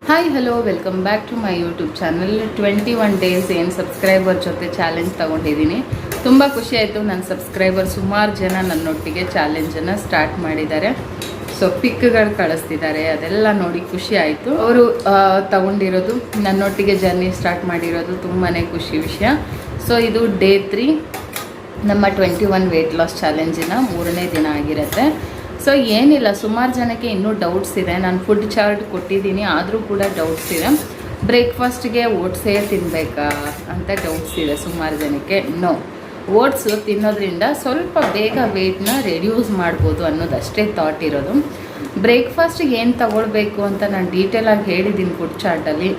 Hi hello welcome back to my YouTube channel. 21 days ಏನು subscriber ಜೊತೆ challenge ತೊಗೊಂಡಿದ್ದೀನಿ. ತುಂಬ ಖುಷಿ ಆಯಿತು. ನನ್ನ ಸಬ್ಸ್ಕ್ರೈಬರ್ ಸುಮಾರು ಜನ ನನ್ನೊಟ್ಟಿಗೆ ಚಾಲೆಂಜನ್ನು ಸ್ಟಾರ್ಟ್ ಮಾಡಿದ್ದಾರೆ. ಸೊ ಪಿಕ್ಗಳು ಕಳಿಸ್ತಿದ್ದಾರೆ, ಅದೆಲ್ಲ ನೋಡಿ ಖುಷಿ ಆಯಿತು. ಅವರು ತಗೊಂಡಿರೋದು, ನನ್ನೊಟ್ಟಿಗೆ ಜರ್ನಿ ಸ್ಟಾರ್ಟ್ ಮಾಡಿರೋದು ತುಂಬಾ ಖುಷಿ ವಿಷಯ. ಸೊ ಇದು ಡೇ 3 ನಮ್ಮ 21 ವೆಯ್ಟ್ ಲಾಸ್ ಚಾಲೆಂಜಿನ 3ನೇ ದಿನ ಆಗಿರುತ್ತೆ. ಸೊ ಏನಿಲ್ಲ, ಸುಮಾರು ಜನಕ್ಕೆ ಇನ್ನೂ ಡೌಟ್ಸ್ ಇದೆ. ನಾನು ಫುಡ್ ಚಾರ್ಟ್ ಕೊಟ್ಟಿದ್ದೀನಿ, ಆದರೂ ಕೂಡ ಡೌಟ್ಸ್ ಇದೆ. ಬ್ರೇಕ್ಫಾಸ್ಟ್ಗೆ ಓಟ್ಸೇ ತಿನ್ನಬೇಕಾ ಅಂತ ಡೌಟ್ಸ್ ಇದೆ ಸುಮಾರು ಜನಕ್ಕೆ. ನೋ, ಓಟ್ಸು ತಿನ್ನೋದ್ರಿಂದ ಸ್ವಲ್ಪ ಬೇಗ ವೆಯ್ಟ್ನ ರೆಡ್ಯೂಸ್ ಮಾಡ್ಬೋದು ಅನ್ನೋದಷ್ಟೇ ಥಾಟ್ ಇರೋದು. ಬ್ರೇಕ್ಫಾಸ್ಟಿಗೆ ಏನು ತಗೊಳ್ಬೇಕು ಅಂತ ನಾನು ಡೀಟೇಲಾಗಿ ಹೇಳಿದ್ದೀನಿ ಫುಡ್ ಚಾರ್ಟಲ್ಲಿ.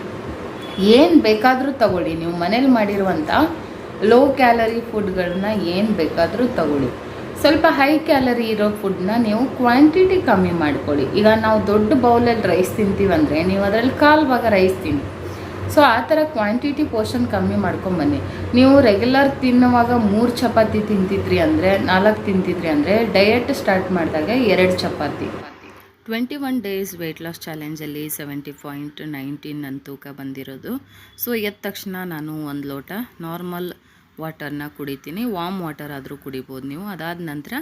ಏನು ಬೇಕಾದರೂ ತಗೊಳ್ಳಿ, ನೀವು ಮನೇಲಿ ಮಾಡಿರುವಂಥ ಲೋ ಕ್ಯಾಲರಿ ಫುಡ್ಗಳನ್ನ ಏನು ಬೇಕಾದರೂ ತಗೊಳ್ಳಿ. ಸ್ವಲ್ಪ ಹೈ ಕ್ಯಾಲರಿ ಇರೋ ಫುಡ್ನ ನೀವು ಕ್ವಾಂಟಿಟಿ ಕಮ್ಮಿ ಮಾಡ್ಕೊಳ್ಳಿ. ಈಗ ನಾವು ದೊಡ್ಡ ಬೌಲಲ್ಲಿ ರೈಸ್ ತಿಂತೀವಂದರೆ ನೀವು ಅದರಲ್ಲಿ 1/4 ಭಾಗ ರೈಸ್ ತಿನ್ನಿ. ಸೊ ಆ ಥರ ಕ್ವಾಂಟಿಟಿ ಪೋರ್ಷನ್ ಕಮ್ಮಿ ಮಾಡ್ಕೊಂಬನ್ನಿ. ನೀವು ರೆಗ್ಯುಲರ್ ತಿನ್ನುವಾಗ 3 ಚಪಾತಿ ತಿಂತಿದ್ರಿ ಅಂದರೆ 4 ತಿಂತಿದ್ರಿ ಅಂದರೆ ಡಯಟ್ ಸ್ಟಾರ್ಟ್ ಮಾಡಿದಾಗ 2 ಚಪಾತಿ. 21 ಡೇಸ್ ವೆಯ್ಟ್ ಲಾಸ್ ಚಾಲೆಂಜಲ್ಲಿ 70.19 ನನ್ನ ತೂಕ ಬಂದಿರೋದು. ಸೊ ಎದ್ದ ತಕ್ಷಣ ನಾನು 1 ಲೋಟ ನಾರ್ಮಲ್ ವಾಟರ್ನ ಕುಡಿತೀನಿ. ವಾಮ್ ವಾಟರ್ ಆದರೂ ಕುಡಿಬೋದು ನೀವು. ಅದಾದ ನಂತರ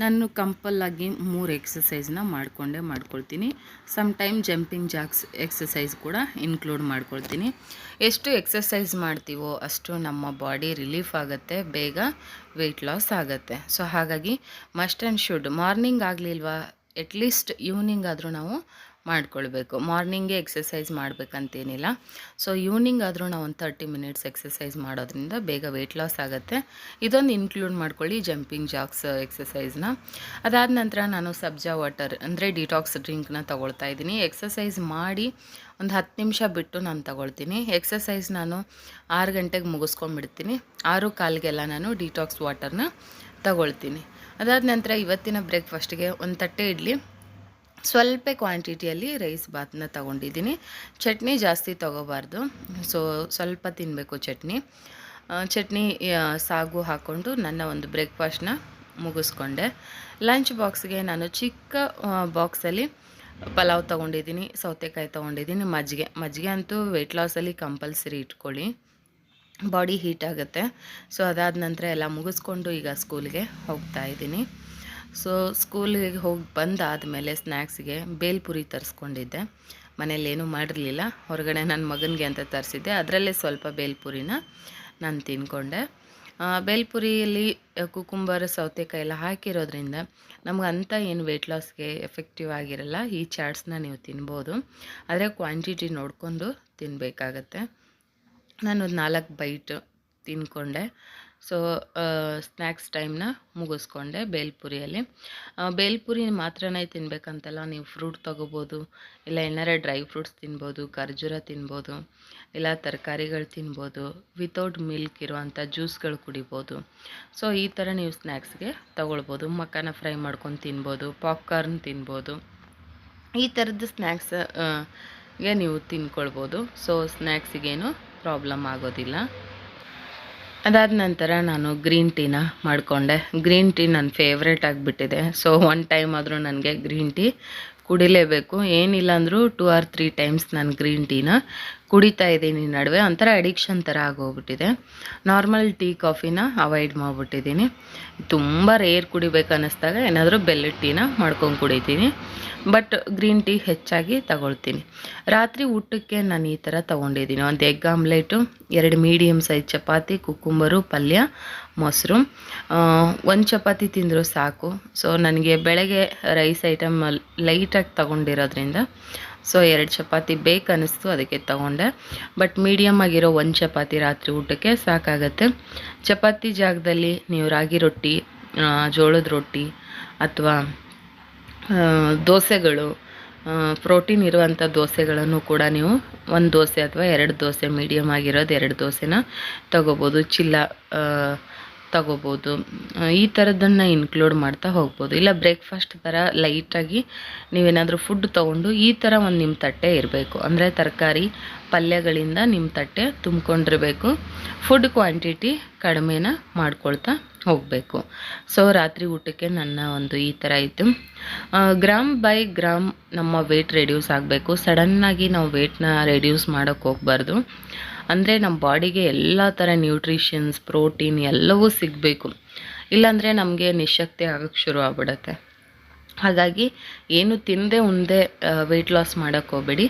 ನಾನು ಕಂಪಲ್ಲಾಗಿ 3 ಎಕ್ಸಸೈಸ್ನ ಮಾಡ್ಕೊಳ್ತೀನಿ. Some time jumping jacks exercise ಕೂಡ ಇನ್ಕ್ಲೂಡ್ ಮಾಡ್ಕೊಳ್ತೀನಿ. ಎಷ್ಟು ಎಕ್ಸಸೈಸ್ ಮಾಡ್ತೀವೋ ಅಷ್ಟು ನಮ್ಮ ಬಾಡಿ ರಿಲೀಫ್ ಆಗುತ್ತೆ, ಬೇಗ ವೆಯ್ಟ್ ಲಾಸ್ ಆಗುತ್ತೆ. ಸೊ ಹಾಗಾಗಿ ಮಸ್ಟ್ ಆ್ಯಂಡ್ ಶುಡ್ ಮಾರ್ನಿಂಗ್ ಆಗಲಿಲ್ವಾ, ಅಟ್ಲೀಸ್ಟ್ ಈವ್ನಿಂಗ್ ಆದರೂ ನಾವು ಮಾಡ್ಕೊಳ್ಬೇಕು. ಮಾರ್ನಿಂಗೇ ಎಕ್ಸಸೈಸ್ ಮಾಡಬೇಕಂತೇನಿಲ್ಲ. ಸೊ ಈವ್ನಿಂಗ್ ಆದರೂ ನಾವು ಒಂದು 30 ಮಿನಿಟ್ಸ್ ಎಕ್ಸಸೈಸ್ ಮಾಡೋದ್ರಿಂದ ಬೇಗ ವೆಯ್ಟ್ ಲಾಸ್ ಆಗುತ್ತೆ. ಇದೊಂದು ಇನ್ಕ್ಲೂಡ್ ಮಾಡ್ಕೊಳ್ಳಿ, ಜಂಪಿಂಗ್ ಜಾಕ್ಸ್ ಎಕ್ಸಸೈಸ್ನ. ಅದಾದ ನಂತರ ನಾನು ಸಬ್ಜಾ ವಾಟರ್ ಅಂದರೆ ಡಿಟಾಕ್ಸ್ ಡ್ರಿಂಕ್ನ ತೊಗೊಳ್ತಾ ಇದ್ದೀನಿ. ಎಕ್ಸಸೈಸ್ ಮಾಡಿ ಒಂದು 10 ನಿಮಿಷ ಬಿಟ್ಟು ನಾನು ತೊಗೊಳ್ತೀನಿ. ಎಕ್ಸಸೈಸ್ ನಾನು 6 ಗಂಟೆಗೆ ಮುಗಿಸ್ಕೊಂಡ್ಬಿಡ್ತೀನಿ. 6:15ಗೆಲ್ಲ ನಾನು ಡಿಟಾಕ್ಸ್ ವಾಟರ್ನ ತೊಗೊಳ್ತೀನಿ. ಅದಾದ ನಂತರ ಇವತ್ತಿನ ಬ್ರೇಕ್ಫಾಸ್ಟಿಗೆ ಒಂದು ತಟ್ಟೆ ಇಡ್ಲಿ, ಸ್ವಲ್ಪ ಕ್ವಾಂಟಿಟಿಯಲ್ಲಿ ರೈಸ್ ಬಾತನ್ನ ತೊಗೊಂಡಿದ್ದೀನಿ. ಚಟ್ನಿ ಜಾಸ್ತಿ ತೊಗೋಬಾರ್ದು, ಸೊ ಸ್ವಲ್ಪ ತಿನ್ನಬೇಕು ಚಟ್ನಿ ಸಾಗು ಹಾಕ್ಕೊಂಡು ನನ್ನ ಒಂದು ಬ್ರೇಕ್ಫಾಸ್ಟ್ನ ಮುಗಿಸ್ಕೊಂಡೆ. ಲಂಚ್ ಬಾಕ್ಸ್ಗೆ ನಾನು ಚಿಕ್ಕ ಬಾಕ್ಸಲ್ಲಿ ಪಲಾವ್ ತೊಗೊಂಡಿದ್ದೀನಿ, ಸೌತೆಕಾಯಿ ತೊಗೊಂಡಿದ್ದೀನಿ, ಮಜ್ಜಿಗೆ ಅಂತೂ ವೆಯ್ಟ್ ಲಾಸಲ್ಲಿ ಕಂಪಲ್ಸರಿ ಇಟ್ಕೊಳ್ಳಿ, ಬಾಡಿ ಹೀಟ್ ಆಗುತ್ತೆ. ಸೊ ಅದಾದ ನಂತರ ಎಲ್ಲ ಮುಗಿಸ್ಕೊಂಡು ಈಗ ಸ್ಕೂಲ್ಗೆ ಹೋಗ್ತಾಯಿದ್ದೀನಿ. ಸೊ ಸ್ಕೂಲಿಗೆ ಹೋಗಿ ಬಂದಾದಮೇಲೆ ಸ್ನ್ಯಾಕ್ಸಿಗೆ ಬೇಲ್ಪುರಿ ತರಿಸ್ಕೊಂಡಿದ್ದೆ. ಮನೇಲಿ ಏನೂ ಮಾಡಿರಲಿಲ್ಲ, ಹೊರಗಡೆ ನನ್ನ ಮಗನಿಗೆ ಅಂತ ತರಿಸಿದ್ದೆ. ಅದರಲ್ಲೇ ಸ್ವಲ್ಪ ಬೇಲ್ಪುರಿನ ನಾನು ತಿಂದ್ಕೊಂಡೆ. ಬೇಲ್ಪುರಿಯಲ್ಲಿ ಕುಕುಂಬರ್ ಸೌತೆಕಾಯಿ ಎಲ್ಲ ಹಾಕಿರೋದ್ರಿಂದ ನಮಗಂತ ಏನು ವೆಯ್ಟ್ ಲಾಸ್ಗೆ ಎಫೆಕ್ಟಿವ್ ಆಗಿರಲ್ಲ. ಈ ಚಾಟ್ಸ್ನ ನೀವು ತಿನ್ಬೋದು, ಆದರೆ ಕ್ವಾಂಟಿಟಿ ನೋಡಿಕೊಂಡು ತಿನ್ನಬೇಕಾಗತ್ತೆ. ನಾನು 4 ಬೈಟ್ ತಿಂದ್ಕೊಂಡೆ. ಸೊ ಸ್ನ್ಯಾಕ್ಸ್ ಟೈಮ್ನ ಮುಗಿಸ್ಕೊಂಡೆ ಬೇಲ್ಪುರಿಯಲ್ಲಿ. ಬೇಲ್ಪುರಿ ಮಾತ್ರನೇ ತಿನ್ನಬೇಕಂತಲ್ಲ, ನೀವು ಫ್ರೂಟ್ ತೊಗೋಬೋದು, ಇಲ್ಲ ಏನಾರ ಡ್ರೈ ಫ್ರೂಟ್ಸ್ ತಿನ್ಬೋದು, ಖರ್ಜೂರ ತಿನ್ಬೋದು, ಇಲ್ಲ ತರಕಾರಿಗಳು ತಿನ್ಬೋದು, ವಿತೌಟ್ ಮಿಲ್ಕ್ ಇರುವಂಥ ಜ್ಯೂಸ್ಗಳು ಕುಡಿಬೋದು. ಸೊ ಈ ಥರ ನೀವು ಸ್ನ್ಯಾಕ್ಸ್ಗೆ ತೊಗೊಳ್ಬೋದು. ಮಕ್ಕನ ಫ್ರೈ ಮಾಡ್ಕೊಂಡು ತಿನ್ಬೋದು, ಪಾಪ್ಕಾರ್ನ್ ತಿನ್ಬೋದು, ಈ ಥರದ್ದು ಸ್ನ್ಯಾಕ್ಸ್ಗೆ ನೀವು ತಿನ್ಕೊಳ್ಬೋದು. ಸೊ ಸ್ನ್ಯಾಕ್ಸಿಗೇನು ಪ್ರಾಬ್ಲಮ್ ಆಗೋದಿಲ್ಲ. ಅದಾದ ನಂತರ ನಾನು ಗ್ರೀನ್ ಟೀನ ಮಾಡಿಕೊಂಡೆ. ಗ್ರೀನ್ ಟೀ ನನ್ನ ಫೇವ್ರೇಟ್ ಆಗಿಬಿಟ್ಟಿದೆ. ಸೊ 1 ಟೈಮ್ ಆದರೂ ನನಗೆ ಗ್ರೀನ್ ಟೀ ಕುಡಿಲೇಬೇಕು. ಏನಿಲ್ಲ ಅಂದರೂ 2 or 3 ಟೈಮ್ಸ್ ನಾನು ಗ್ರೀನ್ ಟೀನ ಕುಡಿತಾ ಇದ್ದೀನಿ ನಡುವೆ. ಒಂಥರ ಅಡಿಕ್ಷನ್ ಥರ ಆಗೋಗ್ಬಿಟ್ಟಿದೆ. ನಾರ್ಮಲ್ ಟೀ ಕಾಫಿನ ಅವಾಯ್ಡ್ ಮಾಡಿಬಿಟ್ಟಿದ್ದೀನಿ. ತುಂಬ ರೇರ್ ಕುಡಿಬೇಕು ಅನ್ನಿಸ್ದಾಗ ಏನಾದರೂ ಬೆಲ್ಲದ ಟೀನ ಮಾಡ್ಕೊಂಡು ಕುಡಿತೀನಿ, ಬಟ್ ಗ್ರೀನ್ ಟೀ ಹೆಚ್ಚಾಗಿ ತಗೊಳ್ತೀನಿ. ರಾತ್ರಿ ಊಟಕ್ಕೆ ನಾನು ಈ ಥರ ತೊಗೊಂಡಿದ್ದೀನಿ. ಒಂದು egg omelette, 2 medium size chapati, cucumber, ಪಲ್ಯ, ಮೊಸರು. 1 ಚಪಾತಿ ತಿಂದರೂ ಸಾಕು. ಸೊ ನನಗೆ ಬೆಳಗ್ಗೆ ರೈಸ್ ಐಟಮ್ ಲೈಟಾಗಿ ತೊಗೊಂಡಿರೋದ್ರಿಂದ ಸೊ 2 ಚಪಾತಿ ಬೇಕನ್ನಿಸ್ತು, ಅದಕ್ಕೆ ತೊಗೊಂಡೆ. ಬಟ್ ಮೀಡಿಯಮ್ ಆಗಿರೋ 1 ಚಪಾತಿ ರಾತ್ರಿ ಊಟಕ್ಕೆ ಸಾಕಾಗತ್ತೆ. ಚಪಾತಿ ಜಾಗದಲ್ಲಿ ನೀವು ರಾಗಿ ರೊಟ್ಟಿ, ಜೋಳದ ರೊಟ್ಟಿ ಅಥವಾ ದೋಸೆಗಳು, ಪ್ರೋಟೀನ್ ಇರುವಂಥ ದೋಸೆಗಳನ್ನು ಕೂಡ ನೀವು 1 ದೋಸೆ ಅಥವಾ 2 ದೋಸೆ, ಮೀಡಿಯಮ್ ಆಗಿರೋದು 2 ದೋಸೆನ ತೊಗೋಬೋದು. ಚಿಲ್ಲ ತಗೋಬೋದು. ಈ ಥರದ್ದನ್ನು ಇನ್ಕ್ಲೂಡ್ ಮಾಡ್ತಾ ಹೋಗ್ಬೋದು. ಇಲ್ಲ ಬ್ರೇಕ್ಫಾಸ್ಟ್ ಥರ ಲೈಟಾಗಿ ನೀವೇನಾದರೂ ಫುಡ್ ತೊಗೊಂಡು ಈ ಥರ ಒಂದು ನಿಮ್ಮ ತಟ್ಟೆ ಇರಬೇಕು. ಅಂದರೆ ತರಕಾರಿ ಪಲ್ಯಗಳಿಂದ ನಿಮ್ಮ ತಟ್ಟೆ ತುಂಬಿಕೊಂಡಿರಬೇಕು. ಫುಡ್ ಕ್ವಾಂಟಿಟಿ ಕಡಿಮೆನ ಮಾಡ್ಕೊಳ್ತಾ ಹೋಗಬೇಕು. ಸೊ ರಾತ್ರಿ ಊಟಕ್ಕೆ ನನ್ನ ಒಂದು ಈ ಥರ ಇತ್ತು. ಗ್ರಾಮ್ ಬೈ ಗ್ರಾಮ್ ನಮ್ಮ ವೆಯ್ಟ್ ರೆಡ್ಯೂಸ್ ಆಗಬೇಕು. ಸಡನ್ನಾಗಿ ನಾವು ವೆಯ್ಟ್ನ ರೆಡ್ಯೂಸ್ ಮಾಡೋಕ್ಕೆ ಹೋಗಬಾರ್ದು. ಅಂದರೆ ನಮ್ಮ ಬಾಡಿಗೆ ಎಲ್ಲ ಥರ ನ್ಯೂಟ್ರಿಷನ್ಸ್, ಪ್ರೋಟೀನ್ ಎಲ್ಲವೂ ಸಿಗಬೇಕು. ಇಲ್ಲಾಂದರೆ ನಮಗೆ ನಿಶಕ್ತಿ ಆಗೋಕ್ಕೆ ಶುರು ಆಗ್ಬಿಡುತ್ತೆ. ಹಾಗಾಗಿ ಏನು ತಿನ್ನದೆ ಉಂಡೆ ವೆಯ್ಟ್ ಲಾಸ್ ಮಾಡೋಕ್ಕೆ ಹೋಗಬೇಡಿ.